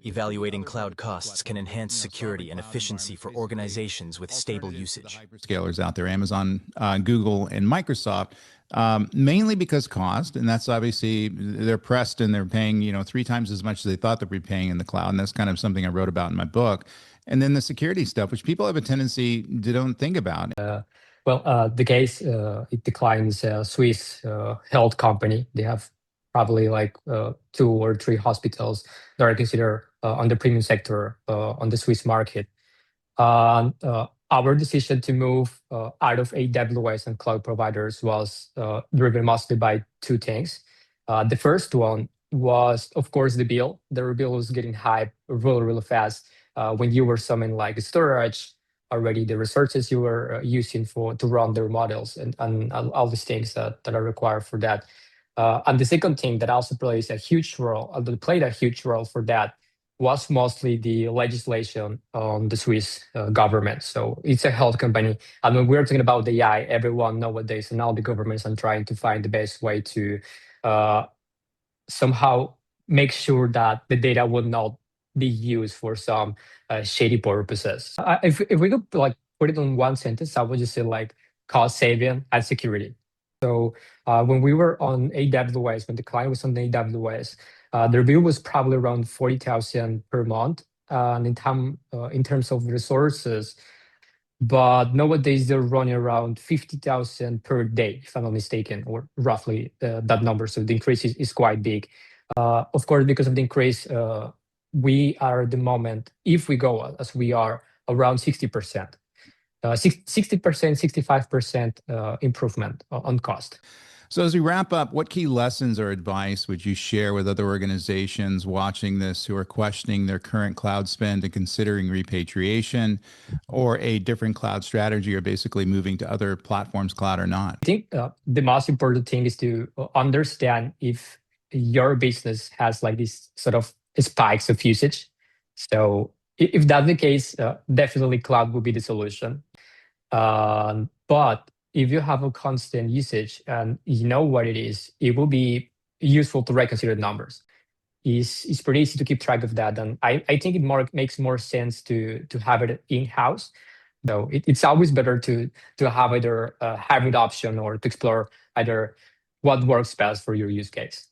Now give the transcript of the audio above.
Evaluating cloud costs can enhance security and efficiency for organizations with stable usage. Scalers out there, Amazon, Google, and Microsoft, mainly because cost, and that's obviously they're pressed and they're paying 3 times as much as they thought they'd be paying in the cloud, and that's kind of something I wrote about in my book. And then the security stuff, which people have a tendency to don't think about. The case it declines Swiss health company. They have probably like 2 or 3 hospitals that are considered on the premium sector on the Swiss market. Our decision to move out of AWS and cloud providers was driven mostly by 2 things. The first one was, of course, the bill. The bill was getting high really, really fast when you were summing like storage, already the resources you were using to run their models and all these things that are required for that. And the second thing that also played a huge role for that was mostly the legislation on the Swiss government. So it's a health company. And when we're talking about AI, everyone nowadays and all the governments are trying to find the best way to somehow make sure that the data will not be used for some shady purposes. If we could like put it in one sentence, I would just say like cost saving and security. So when we were on AWS, when the client was on AWS, the bill was probably around 40,000 per month, and in terms of resources. But nowadays they're running around 50,000 per day, if I'm not mistaken, or roughly that number. So the increase is quite big. Of course, because of the increase, we are at the moment, if we go as we are, around 60%. 60%, 65% improvement on cost. So as we wrap up, what key lessons or advice would you share with other organizations watching this who are questioning their current cloud spend and considering repatriation or a different cloud strategy, or basically moving to other platforms, cloud or not? I think the most important thing is to understand if your business has like these sort of spikes of usage. So if that's the case, definitely cloud will be the solution. But if you have a constant usage and you know what it is, it will be useful to reconsider the numbers. It's pretty easy to keep track of that. And I think it makes more sense to have it in-house. So it's always better to have either a hybrid option or to explore either what works best for your use case.